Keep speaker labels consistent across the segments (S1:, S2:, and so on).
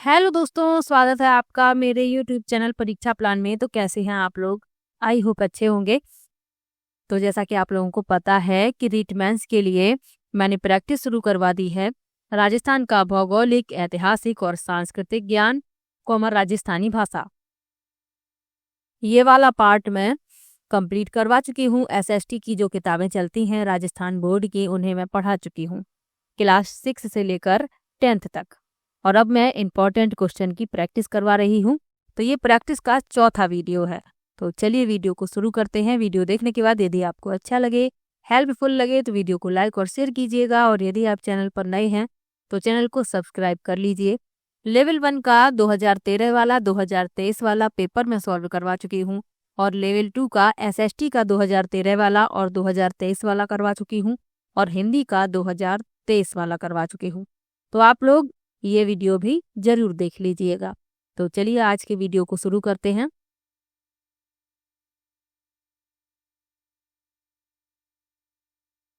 S1: Hello दोस्तों, स्वागत है आपका मेरे यूट्यूब चैनल परीक्षा प्लान में। तो कैसे हैं आप लोग? आई होप अच्छे होंगे। तो जैसा कि आप लोगों को पता है कि रीट मेंस के लिए मैंने प्रैक्टिस शुरू करवा दी है। राजस्थान का भौगोलिक, ऐतिहासिक और सांस्कृतिक ज्ञान कॉमन राजस्थानी भाषा, ये वाला पार्ट मैं कंप्लीट करवा चुकी हूँ। एसएसटी की जो किताबें चलती हैं राजस्थान बोर्ड की, उन्हें मैं पढ़ा चुकी हूँ क्लास 6 से लेकर 10th तक। और अब मैं इम्पॉर्टेंट क्वेश्चन की प्रैक्टिस करवा रही हूँ। तो ये प्रैक्टिस का चौथा वीडियो है। तो चलिए वीडियो को शुरू करते हैं। वीडियो देखने के बाद यदि आपको अच्छा लगे, हेल्पफुल लगे, तो वीडियो को लाइक और शेयर कीजिएगा। और यदि आप चैनल पर नए हैं तो चैनल को सब्सक्राइब कर लीजिए। लेवल 1 का 2013 वाला 2023 वाला पेपर मैं सॉल्व करवा चुकी हूँ। और लेवल 2 का एसएसटी का 2013 वाला और 2023 वाला करवा चुकी हूँ। और हिंदी का 2023 वाला करवा चुकी हूँ। तो आप लोग ये वीडियो भी जरूर देख लीजिएगा। तो चलिए आज के वीडियो को शुरू करते हैं।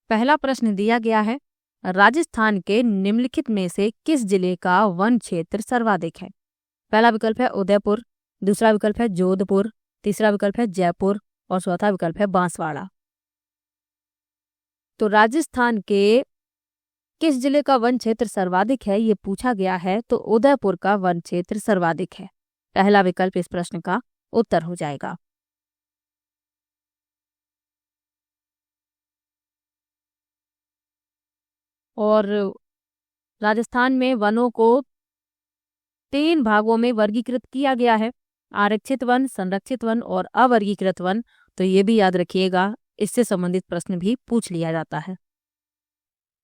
S1: पहला प्रश्न दिया गया है, राजस्थान के निम्नलिखित में से किस जिले का वन क्षेत्र सर्वाधिक है? पहला विकल्प है उदयपुर, दूसरा विकल्प है जोधपुर, तीसरा विकल्प है जयपुर और चौथा विकल्प है बांसवाड़ा। तो राजस्थान के किस जिले का वन क्षेत्र सर्वाधिक है, ये पूछा गया है। तो उदयपुर का वन क्षेत्र सर्वाधिक है। पहला विकल्प इस प्रश्न का उत्तर हो जाएगा। और राजस्थान में वनों को 3 भागों में वर्गीकृत किया गया है, आरक्षित वन, संरक्षित वन और अवर्गीकृत वन। तो ये भी याद रखिएगा, इससे संबंधित प्रश्न भी पूछ लिया जाता है।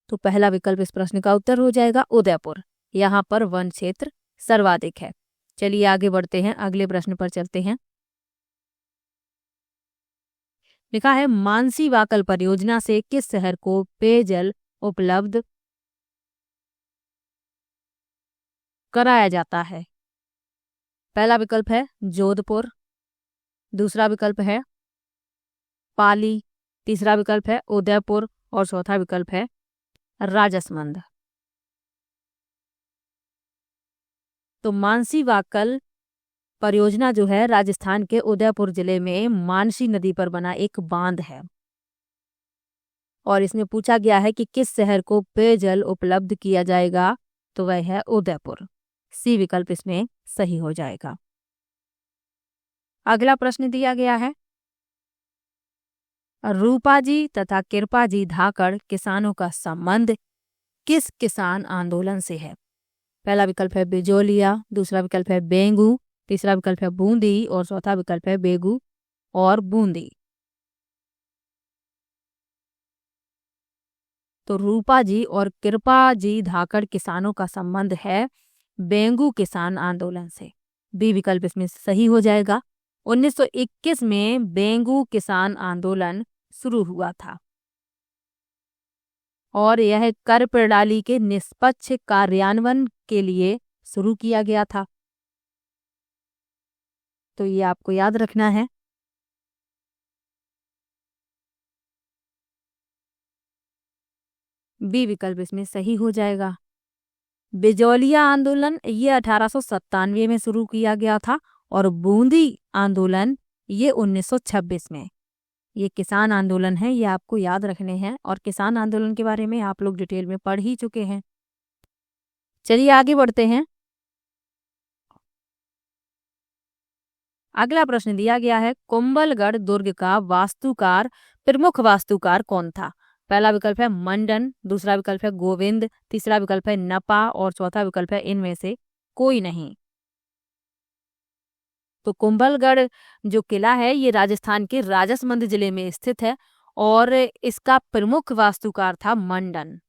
S1: तो पहला विकल्प इस प्रश्न का उत्तर हो जाएगा उदयपुर। यहाँ पर वन क्षेत्र सर्वाधिक है। चलिए आगे बढ़ते हैं, अगले प्रश्न पर चलते हैं। लिखा है, मानसी वाकल परियोजना से किस शहर को पेयजल उपलब्ध कराया जाता है? पहला विकल्प है जोधपुर, दूसरा विकल्प है पाली, तीसरा विकल्प है उदयपुर और चौथा विकल्प है राजसमंद। तो मानसी वाकल परियोजना जो है राजस्थान के उदयपुर जिले में मानसी नदी पर बना एक बांध है। और इसमें पूछा गया है कि किस शहर को पेयजल उपलब्ध किया जाएगा? तो वह है उदयपुर। सी विकल्प इसमें सही हो जाएगा। अगला प्रश्न दिया गया है, रूपाजी तथा कृपाजी धाकड़ किसानों का संबंध किस किसान आंदोलन से है? पहला विकल्प है बिजोलिया, दूसरा विकल्प है बेंगू, तीसरा विकल्प है बूंदी और चौथा विकल्प है बेगू और बूंदी। तो रूपा जी और कृपा जी धाकड़ किसानों का संबंध है बेंगू किसान आंदोलन से। बी विकल्प इसमें सही हो जाएगा। 1921 में बेंगू किसान आंदोलन शुरू हुआ था और यह कर प्रणाली के निष्पक्ष कार्यान्वयन के लिए शुरू किया गया था। तो ये आपको याद रखना है। बी विकल्प इसमें सही हो जाएगा। बिजौलिया आंदोलन ये 1897 में शुरू किया गया था और बूंदी आंदोलन ये 1926 में। ये किसान आंदोलन है, ये आपको याद रखने हैं। और किसान आंदोलन के बारे में आप लोग डिटेल में पढ़ ही चुके हैं। चलिए आगे बढ़ते हैं। अगला प्रश्न दिया गया है, कुंभलगढ़ दुर्ग का वास्तुकार, प्रमुख वास्तुकार कौन था? पहला विकल्प है मंडन, दूसरा विकल्प है गोविंद, तीसरा विकल्प है नपा और चौथा विकल्प है इनमें से कोई नहीं। तो कुंभलगढ़ जो किला है ये राजस्थान के राजसमंद जिले में स्थित है और इसका प्रमुख वास्तुकार था मंडन।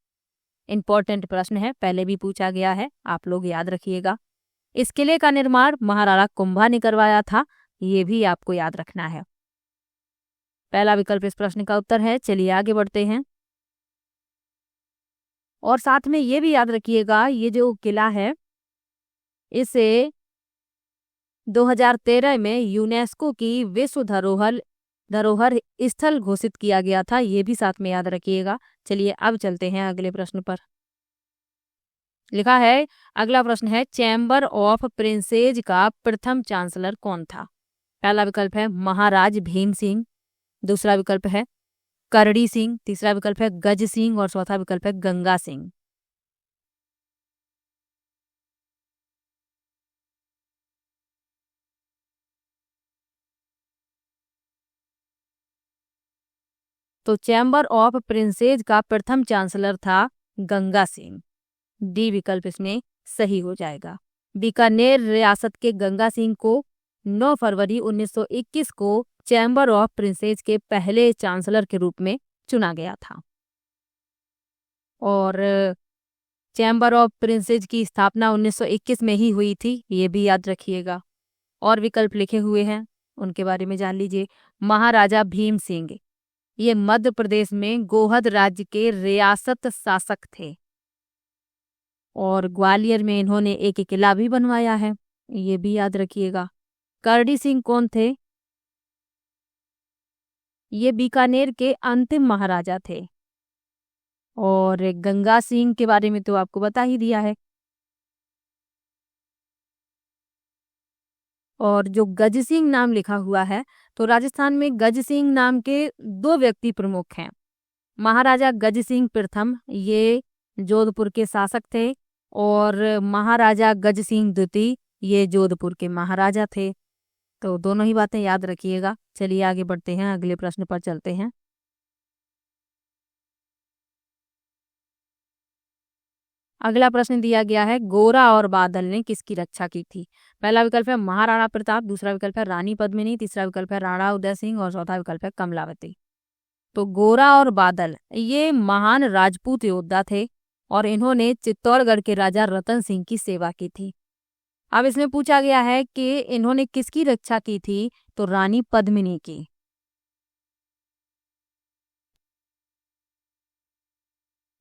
S1: इंपॉर्टेंट प्रश्न है, पहले भी पूछा गया है, आप लोग याद रखिएगा। इस किले का निर्माण महाराणा कुंभा ने करवाया था, ये भी आपको याद रखना है। पहला विकल्प इस प्रश्न का उत्तर है। चलिए आगे बढ़ते हैं। और साथ में ये भी याद रखिएगा, ये जो किला है इसे 2013 में यूनेस्को की विश्व धरोहर धरोहर स्थल घोषित किया गया था, ये भी साथ में याद रखिएगा। चलिए अब चलते हैं अगले प्रश्न पर। लिखा है। अगला प्रश्न है, चैम्बर ऑफ प्रिंसेज का प्रथम चांसलर कौन था? पहला विकल्प है महाराज भीम सिंह, दूसरा विकल्प है करड़ी सिंह, तीसरा विकल्प है गज सिंह और चौथा विकल्प है गंगा सिंह। तो चैम्बर ऑफ प्रिंसेज का प्रथम चांसलर था गंगा सिंह। डी विकल्प इसमें सही हो जाएगा। बीकानेर रियासत के गंगा सिंह को 9 फरवरी 1921 को चैम्बर ऑफ प्रिंसेस के पहले चांसलर के रूप में चुना गया था। और चैम्बर ऑफ प्रिंसेस की स्थापना 1921 में ही हुई थी, ये भी याद रखिएगा। और विकल्प लिखे हुए हैं, उनके बारे में जान लीजिए। महाराजा भीम सिंह, ये मध्य प्रदेश में गोहद राज्य के रियासत शासक थे और ग्वालियर में इन्होंने एक किला भी बनवाया है, ये भी याद रखिएगा। करड़ी सिंह कौन थे? ये बीकानेर के अंतिम महाराजा थे। और गंगा सिंह के बारे में तो आपको बता ही दिया है। और जो गज सिंह नाम लिखा हुआ है, तो राजस्थान में गज सिंह नाम के 2 व्यक्ति प्रमुख हैं। महाराजा गज सिंह प्रथम, ये जोधपुर के शासक थे, और महाराजा गज सिंह द्वितीय, ये जोधपुर के महाराजा थे। तो दोनों ही बातें याद रखिएगा। चलिए आगे बढ़ते हैं, अगले प्रश्न पर चलते हैं। अगला प्रश्न दिया गया है, गोरा और बादल ने किसकी रक्षा की थी? पहला विकल्प है महाराणा प्रताप, दूसरा विकल्प है रानी पद्मिनी, तीसरा विकल्प है राणा उदय सिंह और चौथा विकल्प है कमलावती। तो गोरा और बादल ये महान राजपूत योद्धा थे और इन्होंने चित्तौड़गढ़ के राजा रतन सिंह की सेवा की थी। अब इसमें पूछा गया है कि इन्होंने किसकी रक्षा की थी, तो रानी पद्मिनी की।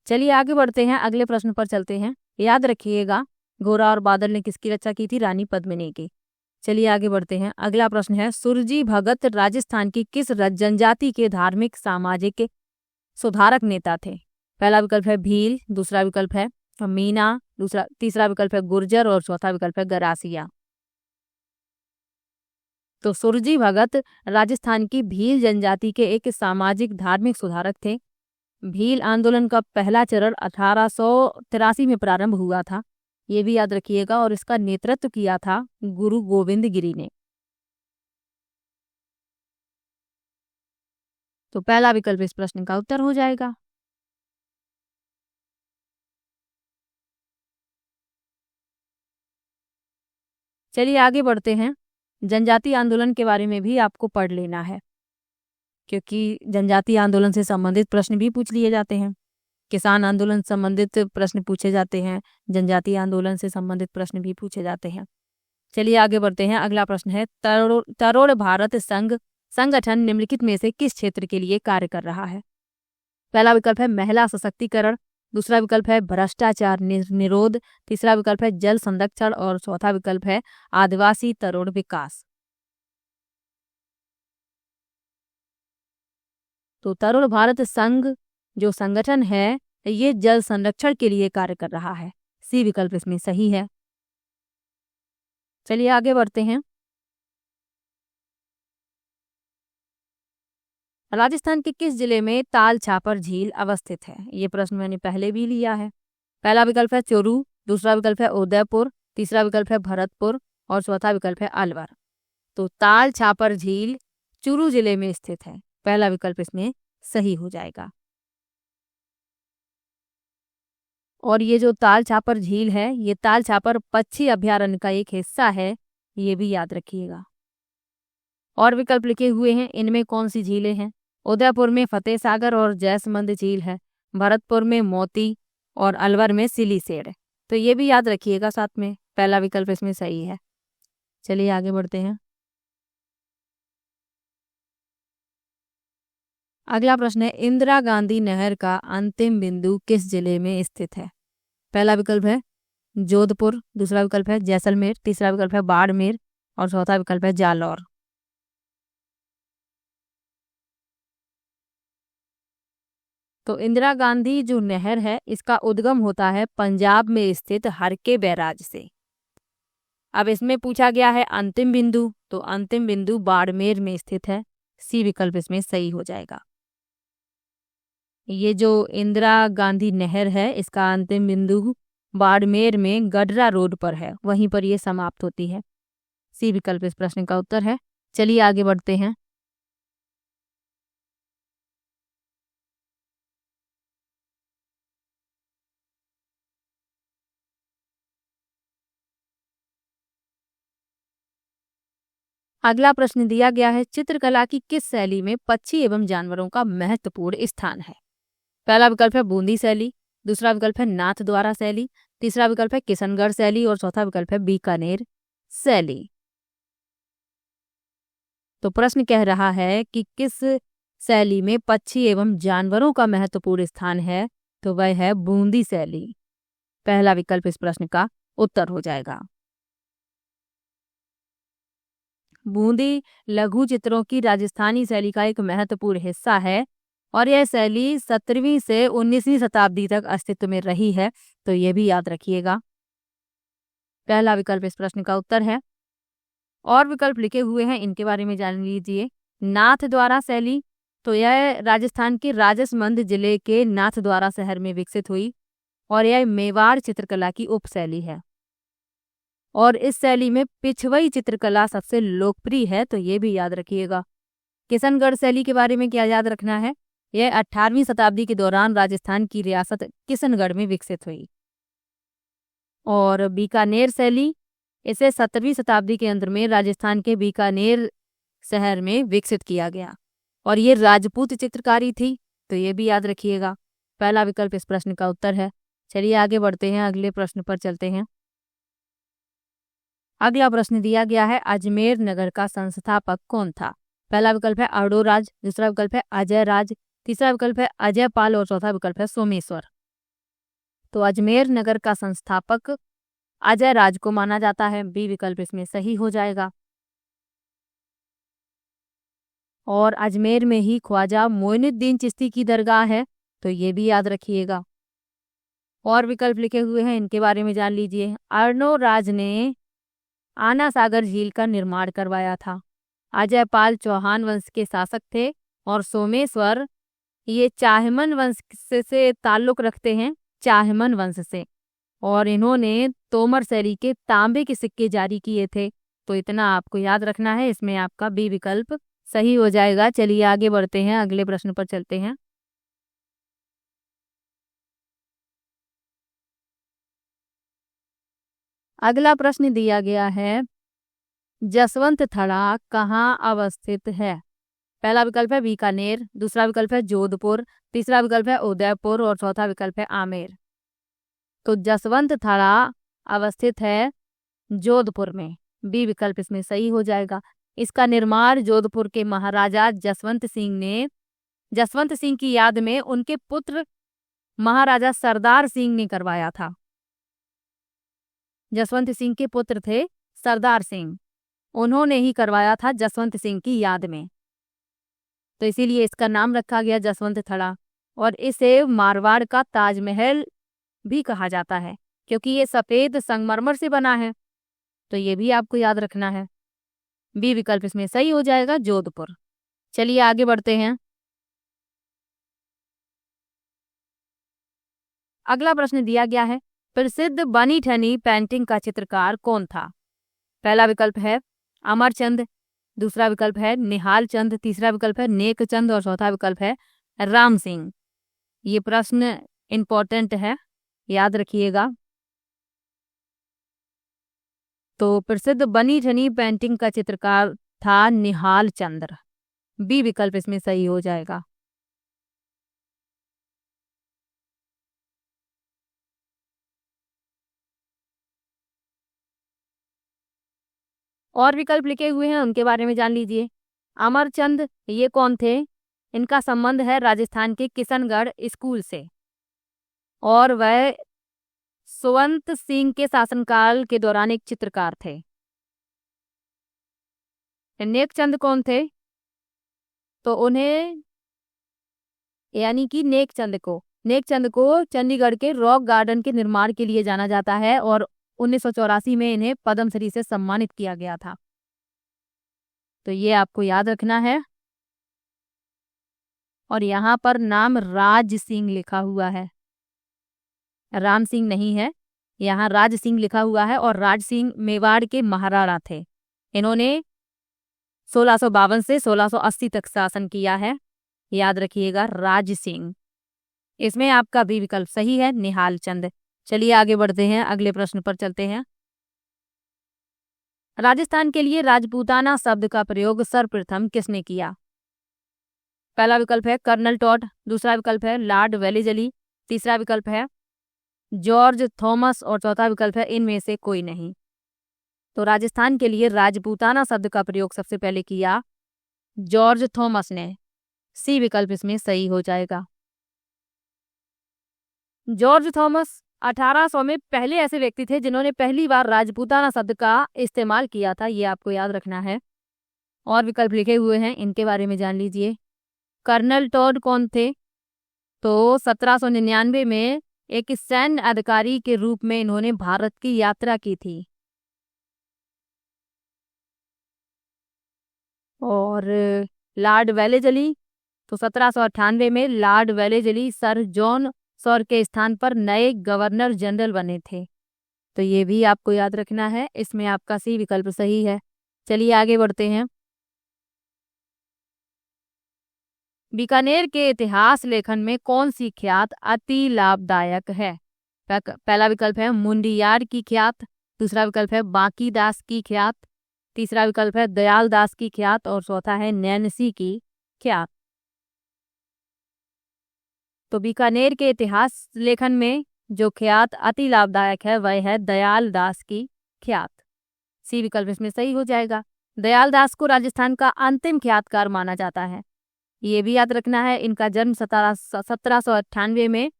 S1: चलिए आगे बढ़ते हैं, अगले प्रश्न पर चलते हैं। याद रखिएगा, गोरा और बादल ने किसकी रक्षा की थी? रानी पद्मिनी की। चलिए आगे बढ़ते हैं, अगला प्रश्न है, सुरजी भगत राजस्थान की किस जनजाति के धार्मिक सामाजिक सुधारक नेता थे? पहला विकल्प है भील, दूसरा विकल्प है मीना, तीसरा विकल्प है गुर्जर और चौथा विकल्प है गरासिया। तो सुरजी भगत राजस्थान की भील जनजाति के एक सामाजिक धार्मिक सुधारक थे। भील आंदोलन का पहला चरण 1883 में प्रारंभ हुआ था, ये भी याद रखिएगा, और इसका नेतृत्व किया था गुरु गोविंद गिरी ने। तो पहला विकल्प इस प्रश्न का उत्तर हो जाएगा। चलिए आगे बढ़ते हैं, जनजाति आंदोलन के बारे में भी आपको पढ़ लेना है, क्योंकि जनजाति आंदोलन से संबंधित प्रश्न भी पूछ लिए जाते हैं। किसान आंदोलन संबंधित प्रश्न पूछे जाते हैं, जनजाति आंदोलन से संबंधित प्रश्न भी पूछे जाते हैं। चलिए आगे बढ़ते हैं, अगला प्रश्न है, तरुण भारत संघ संगठन निम्नलिखित में से किस क्षेत्र के लिए कार्य कर रहा है? पहला विकल्प है महिला सशक्तिकरण, दूसरा विकल्प है भ्रष्टाचार निरोध, तीसरा विकल्प है जल संरक्षण और चौथा विकल्प है आदिवासी तरुण विकास। तो तरुण भारत संघ जो संगठन है, ये जल संरक्षण के लिए कार्य कर रहा है। सी विकल्प इसमें सही है। चलिए आगे बढ़ते हैं, राजस्थान के किस जिले में ताल छापर झील अवस्थित है? ये प्रश्न मैंने पहले भी लिया है। पहला विकल्प है चूरू, दूसरा विकल्प है उदयपुर, तीसरा विकल्प है भरतपुर और चौथा विकल्प है अलवर। तो ताल छापर झील चूरू जिले में स्थित है, पहला विकल्प इसमें सही हो जाएगा। और ये जो ताल छापर झील है, ये ताल छापर पक्षी अभयारण्य का एक हिस्सा है, ये भी याद रखिएगा। और विकल्प लिखे हुए हैं, इनमें कौन सी झीलें हैं? उदयपुर में फतेह सागर और जैसमंद झील है, भरतपुर में मोती और अलवर में सिलीसेड़। तो ये भी याद रखिएगा साथ में, पहला विकल्प इसमें सही है। चलिए आगे बढ़ते हैं, अगला प्रश्न है, इंदिरा गांधी नहर का अंतिम बिंदु किस जिले में स्थित है? पहला विकल्प है जोधपुर, दूसरा विकल्प है जैसलमेर, तीसरा विकल्प है बाड़मेर और चौथा विकल्प है जालौर। तो इंदिरा गांधी जो नहर है इसका उद्गम होता है पंजाब में स्थित हरके बैराज से। अब इसमें पूछा गया है अंतिम बिंदु, तो अंतिम बिंदु बाड़मेर में स्थित है। सी विकल्प इसमें सही हो जाएगा। ये जो इंदिरा गांधी नहर है इसका अंतिम बिंदु बाड़मेर में गडरा रोड पर है, वहीं पर ये समाप्त होती है। सी विकल्प इस प्रश्न का उत्तर है। चलिए आगे बढ़ते हैं। अगला प्रश्न दिया गया है चित्रकला की किस शैली में पक्षी एवं जानवरों का महत्वपूर्ण स्थान है। पहला विकल्प है बूंदी शैली, दूसरा विकल्प है नाथ द्वारा शैली, तीसरा विकल्प है किशनगढ़ शैली और चौथा विकल्प है बीकानेर शैली। तो प्रश्न कह रहा है कि किस शैली में पक्षी एवं जानवरों का महत्वपूर्ण स्थान है, तो वह है बूंदी शैली। पहला विकल्प इस प्रश्न का उत्तर हो जाएगा। बूंदी लघु चित्रों की राजस्थानी शैली का एक महत्वपूर्ण हिस्सा है और यह शैली 17वीं से 19वीं शताब्दी तक अस्तित्व में रही है, तो यह भी याद रखिएगा। पहला विकल्प इस प्रश्न का उत्तर है। और विकल्प लिखे हुए हैं, इनके बारे में जान लीजिए। नाथ द्वारा शैली, तो यह राजस्थान के राजसमंद जिले के नाथ द्वारा शहर में विकसित हुई और यह मेवाड़ चित्रकला की उपशैली है और इस शैली में पिछवई चित्रकला सबसे लोकप्रिय है, तो ये भी याद रखिएगा। किशनगढ़ शैली के बारे में क्या याद रखना है, यह 18वीं शताब्दी के दौरान राजस्थान की रियासत किशनगढ़ में विकसित हुई। और बीकानेर शैली, इसे 17वीं शताब्दी के अंत में राजस्थान के बीकानेर शहर में विकसित किया गया और ये राजपूत चित्रकारी थी, तो ये भी याद रखिएगा। पहला विकल्प इस प्रश्न का उत्तर है। चलिए आगे बढ़ते हैं, अगले प्रश्न पर चलते हैं। अगला प्रश्न दिया गया है अजमेर नगर का संस्थापक कौन था। पहला विकल्प है अर्डोराज, दूसरा विकल्प है अजय राज, तीसरा विकल्प है अजय पाल और चौथा विकल्प है सोमेश्वर। तो अजमेर नगर का संस्थापक अजय राज को माना जाता है। बी विकल्प इसमें सही हो जाएगा। और अजमेर में ही ख्वाजा मोइनुद्दीन चिश्ती की दरगाह है, तो ये भी याद रखिएगा। और विकल्प लिखे हुए हैं, इनके बारे में जान लीजिए। अर्णोराज ने आना सागर झील का निर्माण करवाया था। अजय पाल चौहान वंश के शासक थे और सोमेश्वर ये चाहमन वंश से ताल्लुक रखते हैं, चाहमन वंश से, और इन्होंने तोमर शैली के तांबे के सिक्के जारी किए थे। तो इतना आपको याद रखना है, इसमें आपका बी विकल्प सही हो जाएगा। चलिए आगे बढ़ते हैं, अगले प्रश्न पर चलते हैं। अगला प्रश्न दिया गया है जसवंत थड़ा कहाँ अवस्थित है। पहला विकल्प है बीकानेर, दूसरा विकल्प है जोधपुर, तीसरा विकल्प है उदयपुर और चौथा विकल्प है आमेर। तो जसवंत थड़ा अवस्थित है जोधपुर में। बी विकल्प इसमें सही हो जाएगा। इसका निर्माण जोधपुर के महाराजा जसवंत सिंह की याद में उनके पुत्र महाराजा सरदार सिंह ने करवाया था। जसवंत सिंह के पुत्र थे सरदार सिंह, उन्होंने ही करवाया था जसवंत सिंह की याद में, तो इसीलिए इसका नाम रखा गया जसवंत थड़ा। और इसे मारवाड़ का ताजमहल भी कहा जाता है क्योंकि ये सफेद संगमरमर से बना है, तो ये भी आपको याद रखना है। बी विकल्प इसमें सही हो जाएगा, जोधपुर। चलिए आगे बढ़ते हैं। अगला प्रश्न दिया गया है प्रसिद्ध बनी ठनी पेंटिंग का चित्रकार कौन था। पहला विकल्प है अमरचंद, दूसरा विकल्प है निहाल चंद, तीसरा विकल्प है नेक चंद और चौथा विकल्प है राम सिंह। ये प्रश्न इंपॉर्टेंट है, याद रखिएगा। तो प्रसिद्ध बनी ठनी पेंटिंग का चित्रकार था निहाल चंद्र। बी विकल्प इसमें सही हो जाएगा। और विकल्प लिखे हुए हैं, उनके बारे में जान लीजिए। अमरचंद ये कौन थे, इनका संबंध है राजस्थान के किशनगढ़ स्कूल से और वह सुवंत सिंह के शासनकाल के दौरान एक चित्रकार थे। नेकचंद कौन थे, तो उन्हें यानी कि नेकचंद को। नेकचंद को चंडीगढ़ के रॉक गार्डन के निर्माण के लिए जाना जाता है और 1984 में इन्हें पद्मश्री से सम्मानित किया गया था। तो ये आपको याद रखना है। और यहाँ पर नाम राज सिंह लिखा हुआ है, राम सिंह नहीं है, यहाँ राज सिंह लिखा हुआ है। और राज सिंह मेवाड़ के महाराणा थे। इन्होंने 1652 से 1680 तक शासन किया है, याद रखिएगा, राज सिंह। इसमें आपका भी विकल्प सही है, निहाल चंद। चलिए आगे बढ़ते हैं, अगले प्रश्न पर चलते हैं। राजस्थान के लिए राजपूताना शब्द का प्रयोग सर्वप्रथम किसने किया? पहला विकल्प है कर्नल टॉड, दूसरा विकल्प है लॉर्ड वेलेजली, तीसरा विकल्प है जॉर्ज थॉमस और चौथा विकल्प है इनमें से कोई नहीं। तो राजस्थान के लिए राजपूताना शब्द का प्रयोग सबसे पहले किया जॉर्ज थॉमस ने। सी विकल्प इसमें सही हो जाएगा। जॉर्ज थॉमस 1800 में पहले ऐसे व्यक्ति थे जिन्होंने पहली बार राजपूताना शब्द का इस्तेमाल किया था, ये आपको याद रखना है। और विकल्प लिखे हुए हैं, इनके बारे में जान लीजिए। कर्नल टॉड कौन थे? तो 1799 में एक सैन्य अधिकारी के रूप में इन्होंने भारत की यात्रा की थी। और लॉर्ड वेलेजली, तो 1798 में Lord Wellesley Sir John Shore के स्थान पर नए गवर्नर जनरल बने थे। तो ये भी आपको याद रखना है। इसमें आपका सी विकल्प सही है। चलिए आगे बढ़ते हैं। बीकानेर के इतिहास लेखन में कौन सी ख्यात अति लाभदायक है? पहला विकल्प है मुंडियार की ख्यात, दूसरा विकल्प है बांकीदास की ख्यात, तीसरा विकल्प है दयाल दास की ख्यात और चौथा है नैनसी की ख्यात। तो बीकानेर के इतिहास लेखन में जो ख्यात अति लाभदायक है वह है दयाल दास की ख्यात। सी विकल्प इसमें सही हो जाएगा। दयाल दास को राजस्थान का अंतिम ख्यातकार माना जाता है, ये भी याद रखना है। इनका जन्म 1798 में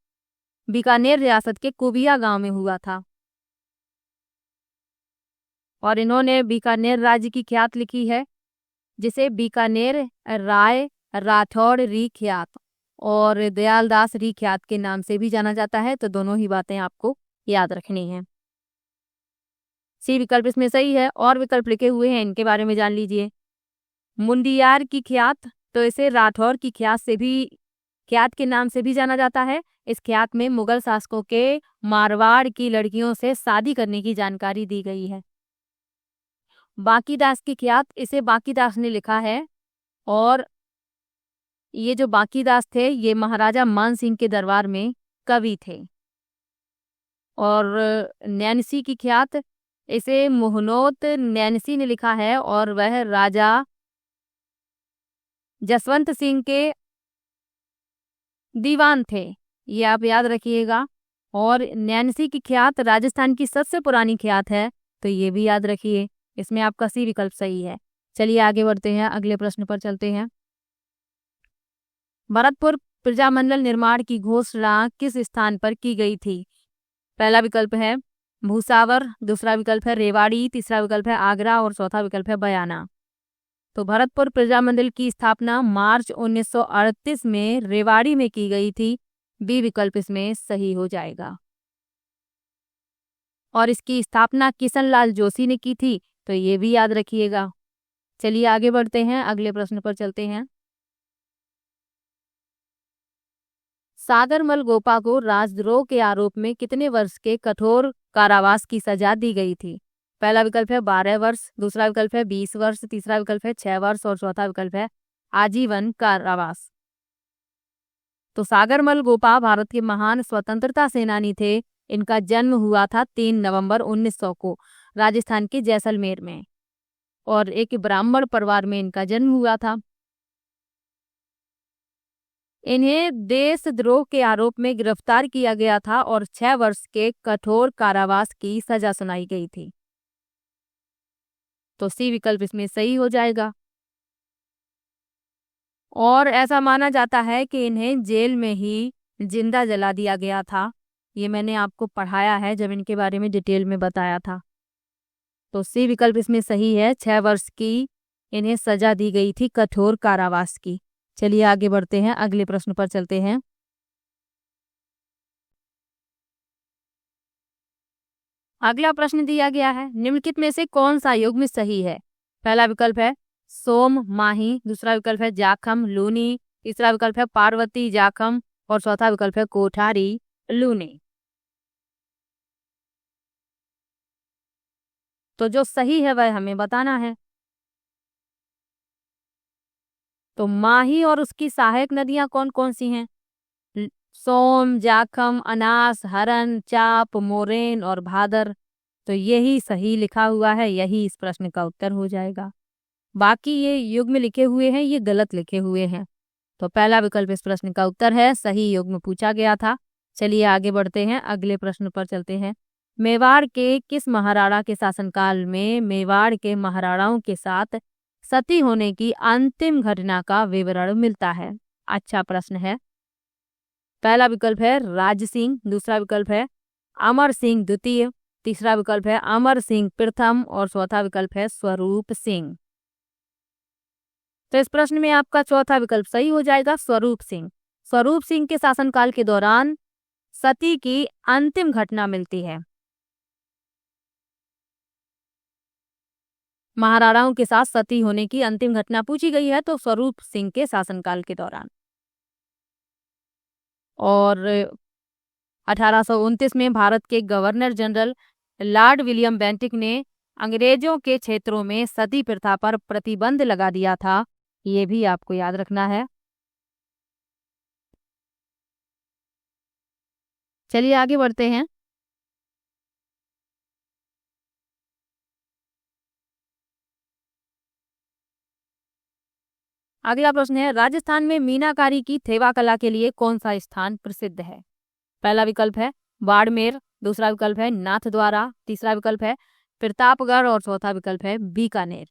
S1: बीकानेर रियासत के कुबिया गांव में हुआ था और इन्होंने बीकानेर राज्य की ख्यात लिखी है, जिसे बीकानेर राय राठौड़ री ख्यात और दयाल दास री ख्यात के नाम से भी जाना जाता है। तो दोनों ही बातें आपको याद रखनी है। सी विकल्प इसमें सही है। और विकल्प लिखे हुए हैं, इनके बारे में जान लीजिए। मुंडियार की ख्यात, तो इसे राठौर की ख्यात से भी, ख्यात के नाम से भी जाना जाता है। इस ख्यात में मुगल शासकों के मारवाड़ की लड़कियों से शादी करने की जानकारी दी गई है। बांकीदास की ख्यात, इसे बांकीदास ने लिखा है और ये जो बांकीदास थे ये महाराजा मान सिंह के दरबार में कवि थे। और नैनसी की ख्यात, इसे मोहनोत नैनसी ने लिखा है और वह राजा जसवंत सिंह के दीवान थे, ये आप याद रखिएगा। और नैनसी की ख्यात राजस्थान की सबसे पुरानी ख्यात है, तो ये भी याद रखिए। इसमें आपका सी विकल्प सही है। चलिए आगे बढ़ते हैं, अगले प्रश्न पर चलते हैं। भरतपुर प्रजामंडल निर्माण की घोषणा किस स्थान पर की गई थी? पहला विकल्प है भूसावर, दूसरा विकल्प है रेवाड़ी, तीसरा विकल्प है आगरा और चौथा विकल्प है बयाना। तो भरतपुर प्रजामंडल की स्थापना मार्च 1938 में रेवाड़ी में की गई थी। बी विकल्प इसमें सही हो जाएगा। और इसकी स्थापना किशनलाल जोशी ने की थी, तो ये भी याद रखिएगा। चलिए आगे बढ़ते हैं, अगले प्रश्न पर चलते हैं। सागरमल गोपा को राजद्रोह के आरोप में कितने वर्ष के कठोर कारावास की सजा दी गई थी? पहला विकल्प है 12 वर्ष, दूसरा विकल्प है 20 वर्ष, तीसरा विकल्प है 6 वर्ष और चौथा विकल्प है आजीवन कारावास। तो सागरमल गोपा भारत के महान स्वतंत्रता सेनानी थे। इनका जन्म हुआ था 3 नवंबर 1900 को राजस्थान के जैसलमेर में और एक ब्राह्मण परिवार में इनका जन्म हुआ था। इन्हें देशद्रोह के आरोप में गिरफ्तार किया गया था और 6 वर्ष के कठोर कारावास की सजा सुनाई गई थी। तो सी विकल्प इसमें सही हो जाएगा। और ऐसा माना जाता है कि इन्हें जेल में ही जिंदा जला दिया गया था। ये मैंने आपको पढ़ाया है जब इनके बारे में डिटेल में बताया था। तो सी विकल्प इसमें सही है। 6 वर्ष की इन्हें सजा दी गई थी कठोर कारावास की। चलिए आगे बढ़ते हैं, अगले प्रश्न पर चलते हैं। अगला प्रश्न दिया गया है, निम्नलिखित में से कौन सा युग्म सही है? पहला विकल्प है सोम माही, दूसरा विकल्प है जाखम लूनी, तीसरा विकल्प है पार्वती जाखम और चौथा विकल्प है कोठारी लूनी। तो जो सही है वह हमें बताना है। तो माही और उसकी सहायक नदियां कौन कौन सी हैं? सोम, जाखम, अनास, हरन, चाप, मोरेन और भादर। तो यही सही लिखा हुआ है, यही इस प्रश्न का उत्तर हो जाएगा। बाकी ये युग्म लिखे हुए हैं, ये गलत लिखे हुए हैं। तो पहला विकल्प इस प्रश्न का उत्तर है, सही युग्म पूछा गया था। चलिए आगे बढ़ते हैं, अगले प्रश्न पर चलते हैं। मेवाड़ के किस महाराणा के शासनकाल में मेवाड़ के महाराणाओं के साथ सती होने की अंतिम घटना का विवरण मिलता है? अच्छा प्रश्न है। पहला विकल्प है राज सिंह, दूसरा विकल्प है अमर सिंह द्वितीय, तीसरा विकल्प है अमर सिंह प्रथम और चौथा विकल्प है स्वरूप सिंह। तो इस प्रश्न में आपका चौथा विकल्प सही हो जाएगा, स्वरूप सिंह। स्वरूप सिंह के शासनकाल के दौरान सती की अंतिम घटना मिलती है। महाराणाओं के साथ सती होने की अंतिम घटना पूछी गई है, तो स्वरूप सिंह के शासनकाल के दौरान। और 1829 में भारत के governor general Lord William Bentinck ने अंग्रेजों के क्षेत्रों में सती प्रथा पर प्रतिबंध लगा दिया था, ये भी आपको याद रखना है। चलिए आगे बढ़ते हैं। अगला प्रश्न है, राजस्थान में मीनाकारी की थेवा कला के लिए कौन सा स्थान प्रसिद्ध है? पहला विकल्प है बाड़मेर, दूसरा विकल्प है नाथद्वारा, तीसरा विकल्प है प्रतापगढ़ और चौथा विकल्प है बीकानेर।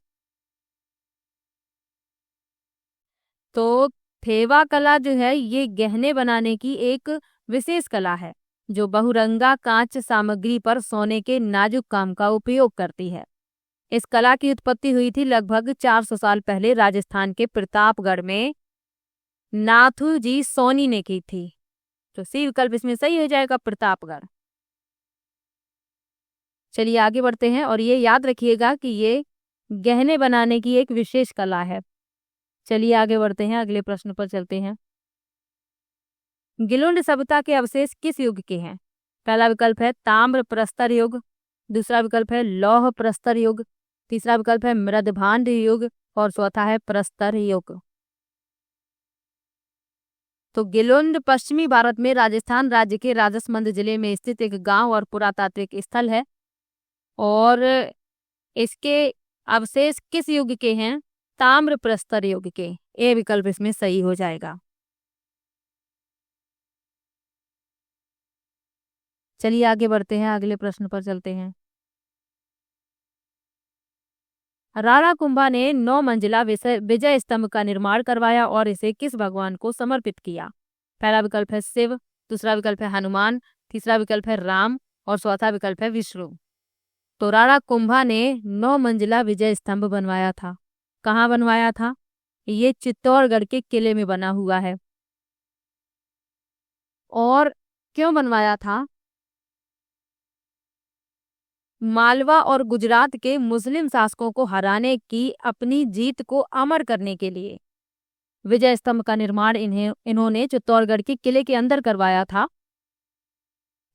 S1: तो थेवा कला जो है ये गहने बनाने की एक विशेष कला है, जो बहुरंगा कांच सामग्री पर सोने के नाजुक काम का उपयोग करती है। इस कला की उत्पत्ति हुई थी लगभग 400 साल पहले राजस्थान के प्रतापगढ़ में नाथू जी सोनी ने की थी। तो सी विकल्प इसमें सही हो जाएगा, प्रतापगढ़। चलिए आगे बढ़ते हैं, और ये याद रखिएगा कि ये गहने बनाने की एक विशेष कला है। चलिए आगे बढ़ते हैं, अगले प्रश्न पर चलते हैं। गिलुंड सभ्यता के अवशेष किस युग के हैं? पहला विकल्प है ताम्र प्रस्तर युग, दूसरा विकल्प है लौह प्रस्तर युग, तीसरा विकल्प है मृदभांड युग और चौथा है प्रस्तर युग। तो गिलुंड पश्चिमी भारत में राजस्थान राज्य के राजसमंद जिले में स्थित एक गांव और पुरातात्विक स्थल है, और इसके अवशेष किस युग के हैं? ताम्र प्रस्तर युग के। ए विकल्प इसमें सही हो जाएगा। चलिए आगे बढ़ते हैं, अगले प्रश्न पर चलते हैं। राणा कुंभा ने 9 मंजिला विजय स्तंभ का निर्माण करवाया और इसे किस भगवान को समर्पित किया? पहला विकल्प है शिव, दूसरा विकल्प है हनुमान, तीसरा विकल्प है राम और चौथा विकल्प है विष्णु। तो राणा कुंभा ने 9 मंजिला विजय स्तंभ बनवाया था। कहाँ बनवाया था? ये चित्तौड़गढ़ के किले में बना हुआ है। और क्यों बनवाया था? मालवा और गुजरात के मुस्लिम शासकों को हराने की अपनी जीत को अमर करने के लिए विजय स्तंभ का निर्माण इन्होंने चित्तौड़गढ़ के किले के अंदर करवाया था।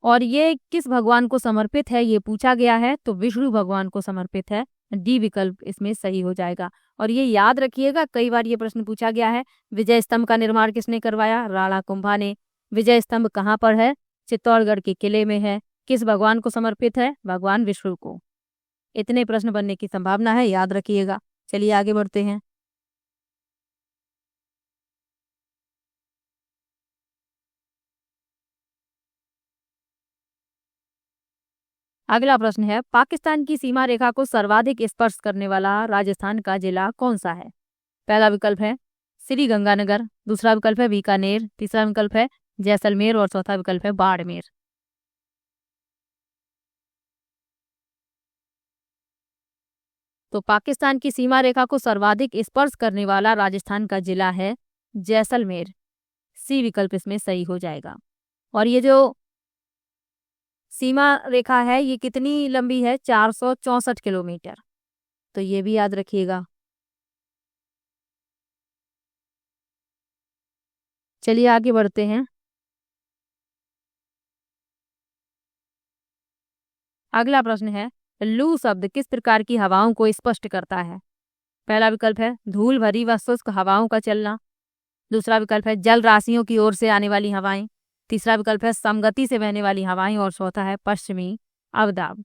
S1: और ये किस भगवान को समर्पित है ये पूछा गया है, तो विष्णु भगवान को समर्पित है। डी विकल्प इसमें सही हो जाएगा। और ये याद रखिएगा, कई बार ये प्रश्न पूछा गया है, विजय स्तंभ का निर्माण किसने करवाया? राणा कुंभा ने। विजय स्तंभ कहाँ पर है? चित्तौड़गढ़ के किले में है। किस भगवान को समर्पित है? भगवान विष्णु को। इतने प्रश्न बनने की संभावना है, याद रखिएगा। चलिए आगे बढ़ते हैं। अगला प्रश्न है, पाकिस्तान की सीमा रेखा को सर्वाधिक स्पर्श करने वाला राजस्थान का जिला कौन सा है? पहला विकल्प है श्री गंगानगर, दूसरा विकल्प है बीकानेर, तीसरा विकल्प है जैसलमेर और चौथा विकल्प है बाड़मेर। तो पाकिस्तान की सीमा रेखा को सर्वाधिक स्पर्श करने वाला राजस्थान का जिला है जैसलमेर। सी विकल्प इसमें सही हो जाएगा। और ये जो सीमा रेखा है ये कितनी लंबी है? 464 किलोमीटर। तो ये भी याद रखिएगा। चलिए आगे बढ़ते हैं। अगला प्रश्न है, लू शब्द किस प्रकार की हवाओं को स्पष्ट करता है? पहला विकल्प है धूल भरी व शुष्क हवाओं का चलना। दूसरा विकल्प है जल राशियों की ओर से आने वाली हवाएं। तीसरा विकल्प है समगति से बहने वाली हवाएं। और चौथा है पश्चिमी अवदाब।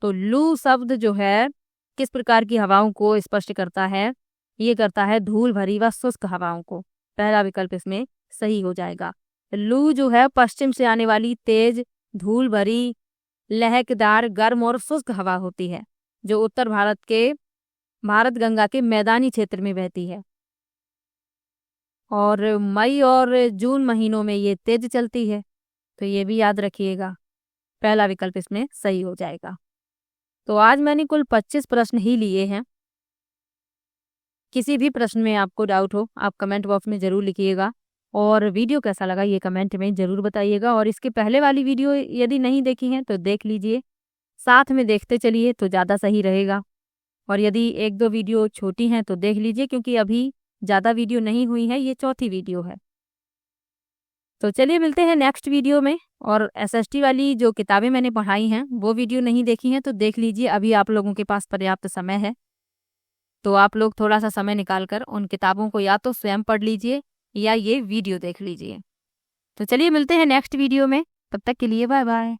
S1: तो लू शब्द जो है किस प्रकार की हवाओं को स्पष्ट करता है? ये करता है धूल भरी व शुष्क हवाओं को। पहला विकल्प इसमें सही हो जाएगा। लू जो है पश्चिम से आने वाली तेज धूल भरी लहकदार गर्म और शुष्क हवा होती है, जो उत्तर भारत के भारत गंगा के मैदानी क्षेत्र में बहती है और मई और जून महीनों में ये तेज चलती है। तो ये भी याद रखिएगा। पहला विकल्प इसमें सही हो जाएगा। तो आज मैंने कुल 25 प्रश्न ही लिए हैं। किसी भी प्रश्न में आपको डाउट हो आप कमेंट बॉक्स में ज़रूर लिखिएगा। और वीडियो कैसा लगा ये कमेंट में ज़रूर बताइएगा। और इसके पहले वाली वीडियो यदि नहीं देखी हैं तो देख लीजिए, साथ में देखते चलिए तो ज़्यादा सही रहेगा। और यदि एक दो वीडियो छोटी हैं तो देख लीजिए, क्योंकि अभी ज़्यादा वीडियो नहीं हुई है, ये चौथी वीडियो है। तो चलिए मिलते हैं नेक्स्ट वीडियो में। और एसएसटी वाली जो किताबें मैंने पढ़ाई हैं वो वीडियो नहीं देखी हैं तो देख लीजिए, अभी आप लोगों के पास पर्याप्त समय है। तो आप लोग थोड़ा सा समय निकाल कर उन किताबों को या तो स्वयं पढ़ लीजिए या ये वीडियो देख लीजिए। तो चलिए मिलते हैं नेक्स्ट वीडियो में, तब तक के लिए बाय बाय।